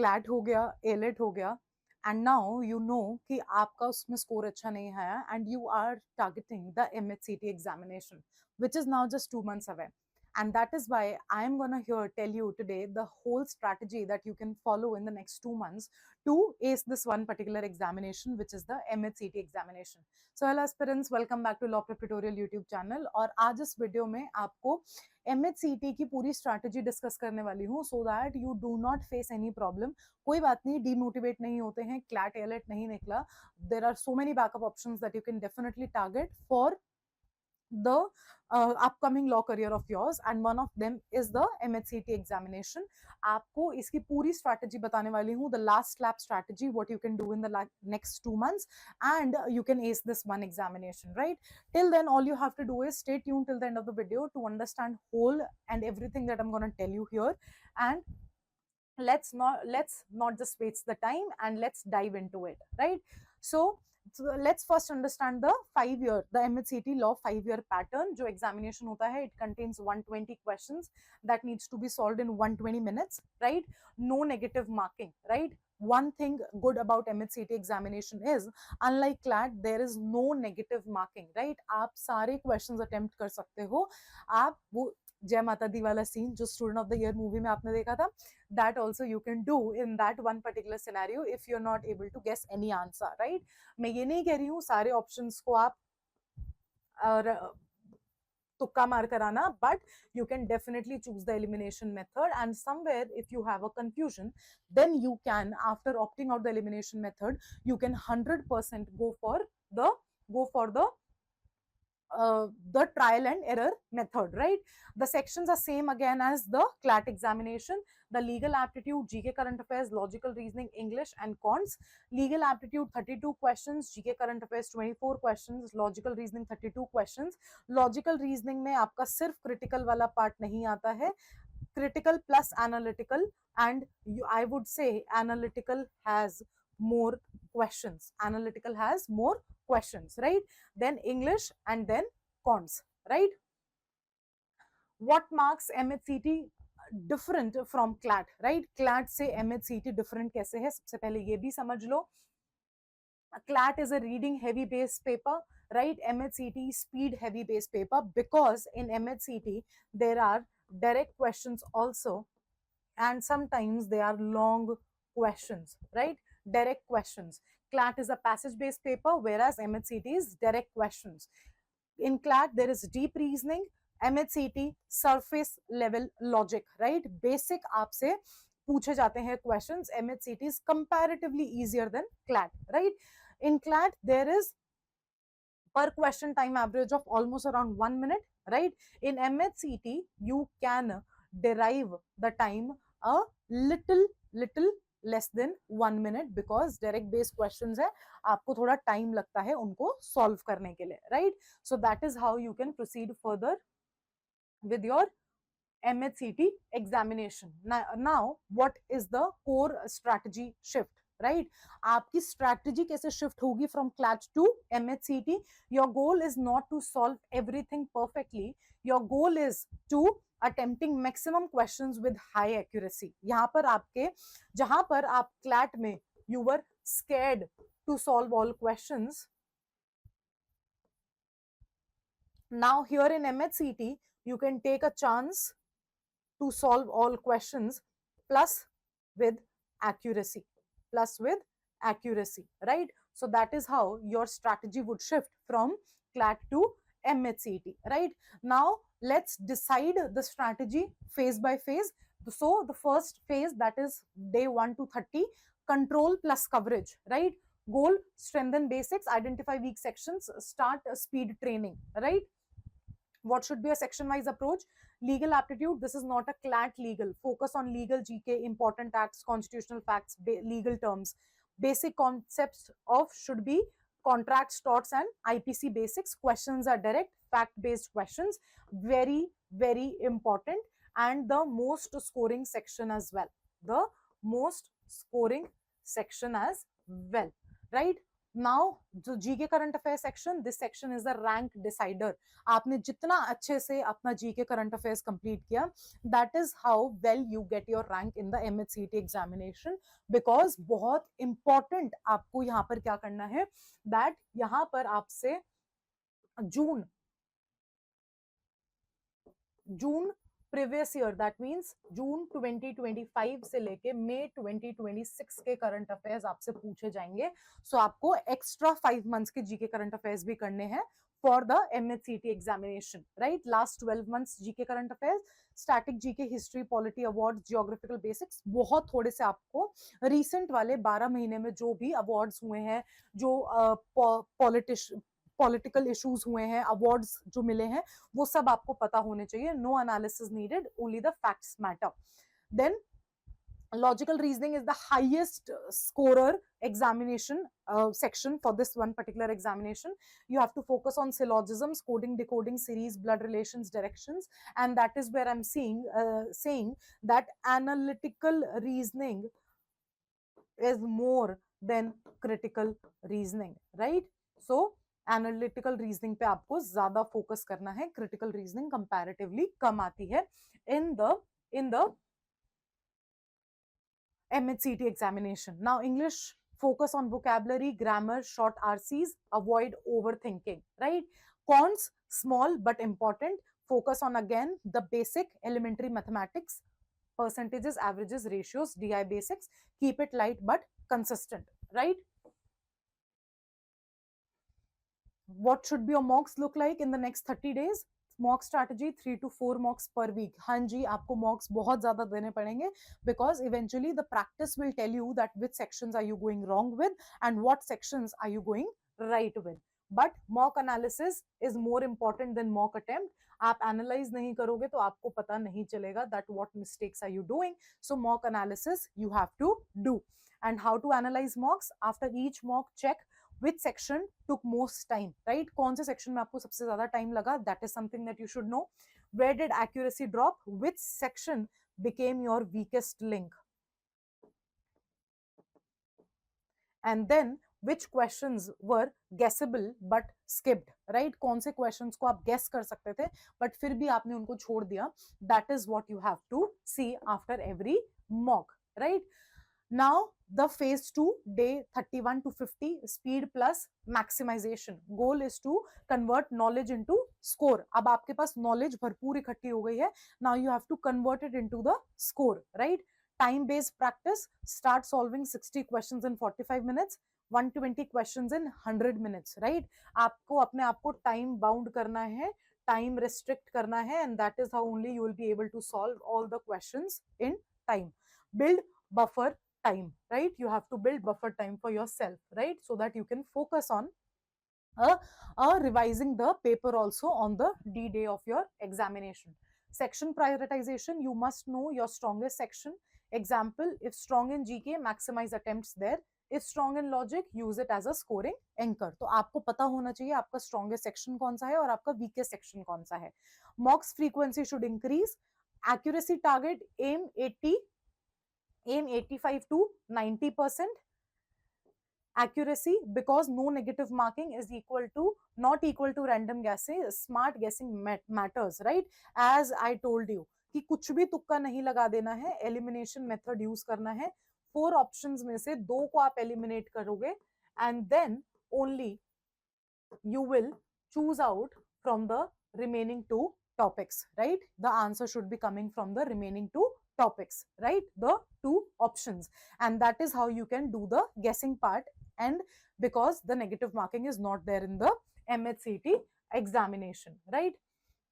CLAT हो गया, AILET हो गया, एंड नाउ यू नो कि आपका उसमें स्कोर अच्छा नहीं आया and you are targeting the MHCT examination which is now just 2 months away. And that is why I am going to here tell you today the whole strategy that you can follow in the next 2 months to ace this one particular examination, which is the MHCT examination. So hello aspirants, welcome back to Law Prep Tutorial YouTube channel. और आज इस video में आपको MHCT की पूरी strategy discuss करने वाली हूँ so that you do not face any problem. कोई बात नहीं, डीमोटिवेट नहीं होते हैं, क्लैट एलेट नहीं निकला, there are so many backup options that you can definitely target for the upcoming law career of yours, and one of them is the MHCT examination. आपको इसकी पूरी strategy बताने वाली हूँ, the last lap strategy, what you can do in the next 2 months, and you can ace this one examination, right? Till then, all you have to do is stay tuned till the end of the video to understand whole and everything that I'm going to tell you here. And let's not just waste the time and let's dive into it, right? So let's first understand the 5-year, the MHCT law 5-year pattern. जो examination होता है, it contains 120 questions that needs to be solved in 120 minutes, right? No negative marking, right? One thing good about MHCT examination is, unlike CLAT, there is no negative marking, right? आप सारे questions attempt कर सकते हो. आप वो जय माता दी वाला सीन जो student of the year movie में आपने देखा था, that also you can do in that one particular scenario if you're not able to guess any answer, right? मैं ये नहीं कह रही हूँ सारे ऑप्शंस को आप तुक्का मार कर आना, but you can definitely choose the elimination method, and somewhere if you have a confusion, then you can, after opting out the elimination method, you can 100% go for the trial and error method, right? The sections are same again as the CLAT examination. The legal aptitude, GK current affairs, logical reasoning, English and cons. Legal aptitude 32 questions, GK current affairs 24 questions, logical reasoning 32 questions. Logical reasoning में आपका सिर्फ critical वाला part नहीं आता है, critical plus analytical, and I would say analytical has more questions. Analytical has more questions, right? Then English and then cons, right? What marks MHCT different from CLAT, right? CLAT से MHCT different कैसे है, सबसे पहले ये भी समझ लो. CLAT is a reading heavy based paper, right? MHCT speed heavy based paper, because in MHCT there are direct questions also, and sometimes they are long questions, right? Direct questions. CLAT is a passage based paper, whereas MHCT is direct questions. In CLAT there is deep reasoning, MHCT surface level logic, right? Basic आपसे पूछे जाते हैं questions. MHCT is comparatively easier than CLAT, right? In CLAT there is per question time average of almost around 1 minute, right? In MHCT you can derive the time a little less than 1 minute, because direct based questions है, आपको थोड़ा time लगता है उनको solve करने के लिए, right? So that is how you can proceed further with your MHCT examination. Now what is the core strategy shift, right? आपकी strategy कैसे shift होगी from CLAT to MHCT? Your goal is not to solve everything perfectly. Your goal is to attempting maximum questions with high accuracy. यहाँ पर आपके, जहाँ पर आप CLAT में you were scared to solve all questions, now here in MHCT you can take a chance to solve all questions plus with accuracy, right? So that is how your strategy would shift from CLAT to MHCT, right? Now let's decide the strategy phase by phase. So the first phase, that is day 1 to 30, control plus coverage, right? Goal, strengthen basics, identify weak sections, start speed training, right? What should be a section wise approach? Legal aptitude, this is not a CLAT legal. Focus on legal GK, important acts, constitutional facts, legal terms. Basic concepts of should be contracts, torts and IPC basics. Questions are direct, fact based questions, very important, and the most scoring section as well, right? Now जो GK current affair section, this section is the rank decider. आपने जितना अच्छे से अपना GK current affairs complete किया, that is how well you get your rank in the MHCT examination. Because बहुत important आपको यहाँ पर क्या करना है, दैट यहाँ पर आपसे जून प्रीवियस ईयर, दैट मींस जून 2025 से लेके मई 2026 के करंट अफेयर्स आपसे पूछे जाएंगे. सो आपको एक्स्ट्रा 5 मंथ्स के जीके करंट अफेयर्स भी करने हैं for the MHCT examination, right. Last 12 months GK current affairs, static GK, history, polity, awards, geographical basics, बहुत थोड़े से आपको रिसेंट वाले 12 महीने में जो भी अवार्ड्स हुए हैं, जो पॉलिटिकल इश्यूज हुए हैं, अवार्ड्स जो मिले हैं, वो सब आपको पता होने चाहिए. No analysis needed, only the facts matter. Then logical reasoning is the highest scorer examination section for this one particular examination. You have to focus on syllogisms, coding, decoding, series, blood relations, directions, and that is where I'm saying that analytical reasoning is more than critical reasoning, right? So analytical reasoning पे आपको ज्यादा focus करना है, critical reasoning comparatively कम आती है in the MHCT examination. Now English, focus on vocabulary, grammar, short RCs, avoid overthinking, right? Cons, small but important, focus on again the basic elementary mathematics, percentages, averages, ratios, DI basics, keep it light but consistent, right? What should be your mocks look like in the next 30 days? Mock strategy 3 to 4 mocks per week. हाँ जी, आपको मॉक्स बहुत ज्यादा देने पड़ेंगे, because eventually the practice will tell you that which sections are you going wrong with and what sections are you going right with. But mock analysis is more important than mock attempt. आप analyse नहीं करोगे तो आपको पता नहीं चलेगा that what mistakes are you doing. So mock analysis you have to do. And how to analyse mocks? After each mock check which section took most time, right? कौन से section में आपको सबसे ज्यादा time लगा? That is something that you should know. Where did accuracy drop? Which section became your weakest link? And then which questions were guessable but skipped, right? कौन से questions को आप guess कर सकते थे but फिर भी आपने उनको छोड़ दिया? That is what you have to see after every mock, right? Now the phase 2, day 31 to 50, speed plus maximization. Goal is to convert knowledge into score. अब आपके पास knowledge भरपूर इकट्ठी हो गई है. Now you have to convert it into the score, right? Time based practice, start solving 60 questions in 45 minutes, 120 questions in 100 minutes, right? आपको अपने आप को time bound करना है, time restrict करना है, and that is how only you will be able to solve all the questions in time. Build buffer time, right? You have to build buffer time for yourself, right? So that you can focus on revising the paper also on the D day of your examination. Section prioritization, you must know your strongest section. Example, if strong in GK, maximize attempts there. If strong in logic, use it as a scoring anchor. तो आपको पता होना चाहिए आपका strongest section कौन सा है और आपका weakest section कौन सा है. Mocks frequency should increase. Accuracy target, aim 85 to 90% accuracy, because no negative marking is not equal to random guessing. Smart guessing matters, right? As I told you कि कुछ भी तुक्का नहीं लगा देना है, elimination method use करना है. 4 options में से 2 को आप eliminate करोगे and then only you will choose out from the remaining 2 topics, right? The answer should be coming from the remaining 2 topics, right? The 2 options, and that is how you can do the guessing part. And because the negative marking is not there in the MHCT examination, right?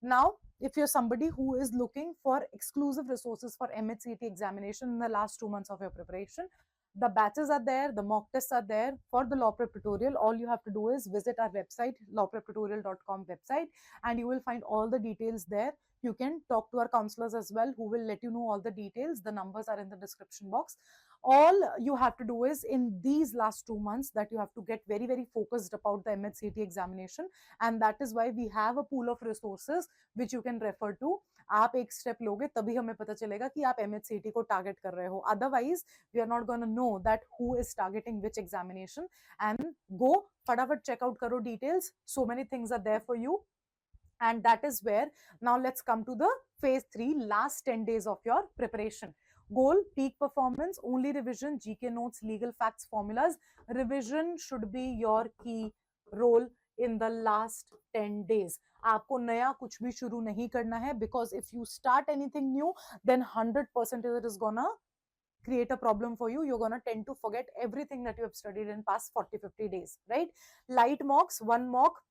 Now if you're somebody who is looking for exclusive resources for MHCT examination in the last 2 months of your preparation, the batches are there, the mock tests are there. For the law prep tutorial, all you have to do is visit our website, lawpreptutorial.com website, and you will find all the details there. You can talk to our counselors as well, who will let you know all the details. The numbers are in the description box. All you have to do is in these last 2 months that you have to get very very focused about the MHCT examination, and that is why we have a pool of resources which you can refer to. आप एक step लोगे तभी हमें पता चलेगा कि आप MHCT को टारगेट कर रहे हो, otherwise we are not gonna know that who is targeting which examination. And go फटाफट चेकआउट करो details, so many things are there for you. And that is where now let's come to the phase 3, last 10 days of your preparation. Goal: peak performance, only revision, GK notes, legal facts, formulas. Revision should be your key role in the last 10 days. आपको नया कुछ भी शुरू नहीं करना है, because if you start anything new then 100% it is gonna create a problem for you. You're gonna tend to forget everything that you have studied in past 40-50 days, right? Light mocks, one mock,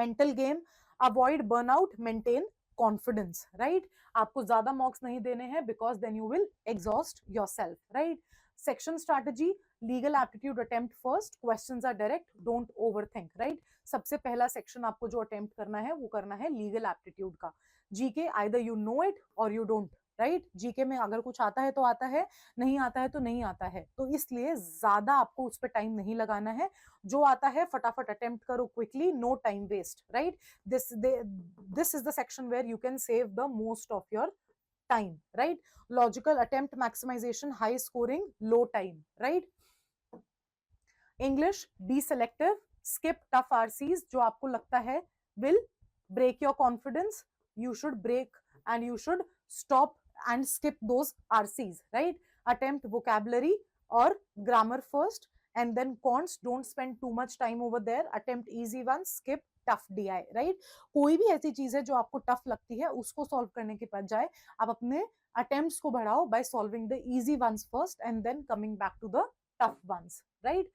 mental game, avoid burnout, maintain confidence, right? आपको ज्यादा मॉक्स नहीं देने हैं because then you will exhaust yourself, right? Section strategy: legal aptitude attempt first, questions are direct, don't overthink, right? सबसे पहला section आपको जो attempt करना है वो करना है लीगल एप्टीट्यूड का. GK either you know it or you don't, right? GK में अगर कुछ आता है तो आता है, नहीं आता है तो नहीं आता है, तो इसलिए ज्यादा आपको उस पर टाइम नहीं लगाना है. जो आता है फटाफट अटेम्प्ट करो quickly, no time waste, right? This is the section where you can save the most of your time, right? Logical attempt maximisation, high scoring, low time, right? English, be selective, skip tough RCs. जो आपको लगता है will break your confidence, you should break and you should stop and skip those RCs, right? Attempt vocabulary or grammar first, and then cons, don't spend too much time over there. Attempt easy ones, skip tough DI, right? कोई भी ऐसी चीज है जो आपको tough लगती है उसको सॉल्व करने के बजाय आप अपने अटेम्प्ट्स को बढ़ाओ by solving the easy ones first and then coming back to the tough ones, right?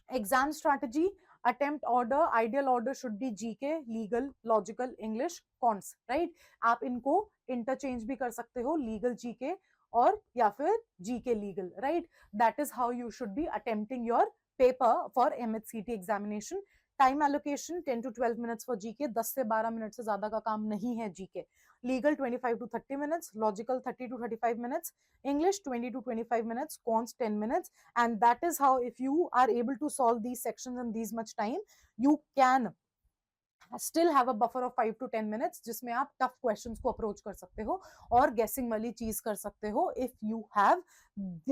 Exam strategy: attempt order, ideal order should be GK, legal, logical, English, cons, right? आप इनको interchange भी कर सकते हो, legal GK और या फिर GK legal, right? That is how you should be attempting your paper for MHCT examination. Time allocation 10 to 12 minutes for GK, 10 से 12 मिनट से ज्यादा का काम नहीं है GK. Legal 25 to 30 minutes, logical 30 to 35 minutes, English 20 to 25 minutes, quants 10 minutes. And that is how if you are able to solve these sections in these much time, you can still have a buffer of 5 to 10 minutes जिसमें आप tough questions को approach कर सकते हो और गेसिंग वाली चीज कर सकते हो if you have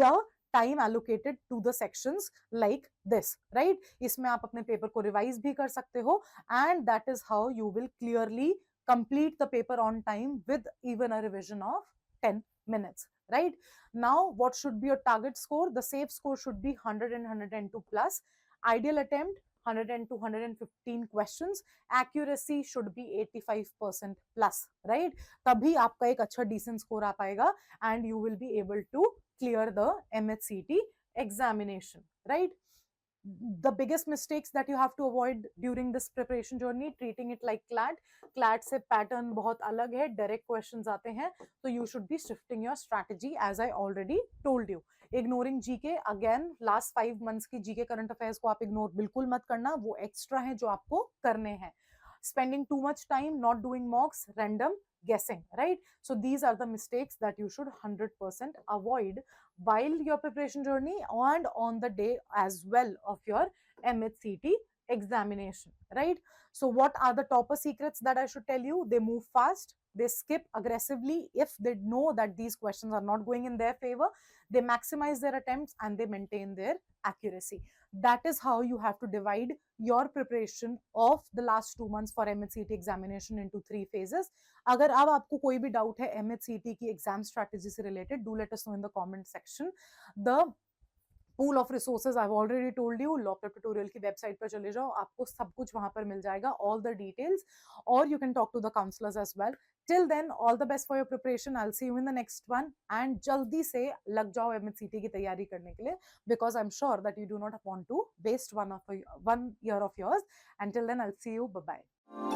the time allocated to the sections like this, right? इसमें आप अपने पेपर को रिवाइज भी कर सकते हो and that is how you will clearly complete the paper on time with even a revision of 10 minutes, right? Now what should be your target score? The safe score should be 100 and 102 plus. Ideal attempt 100 to 115 questions. Accuracy should be 85% plus, right? तभी आपका एक अच्छा decent score आ पाएगा and you will be able to clear the MHCT examination, right? The biggest mistakes that you have to avoid during this preparation journey: treating it like CLAT. CLAT से pattern बहुत अलग है, direct questions आते हैं, तो you should be shifting your strategy as I already told you. Ignoring GK, again last 5 months की GK current affairs को आप ignore बिल्कुल मत करना, वो extra है जो आपको करने हैं. Spending too much time not doing mocks, random guessing, right? So these are the mistakes that you should 100% avoid while your preparation journey and on the day as well of your MHCT examination, right? So what are the topper secrets that I should tell you? They move fast, they skip aggressively if they know that these questions are not going in their favor, they maximize their attempts and they maintain their accuracy. That is how you have to divide your preparation of the last 2 months for MHCT examination into 3 phases. अगर अब आपको कोई भी doubt है MHCT की exam strategy से related, do let us know in the comment section. The pool of resources I have already told you, law prep tutorial की website पर चले जाओ, आपको सब कुछ वहां पर मिल जाएगा, ऑल द डिटेल्स, और you can talk to the counsellors as well. Till then all the best for your preparation. I will see you in the next one and जल्दी से लग जाओ MHCT की तैयारी करने के लिए, because I am sure that you do not want to waste 1 year of yours. Until then, I'll see you. Bye bye.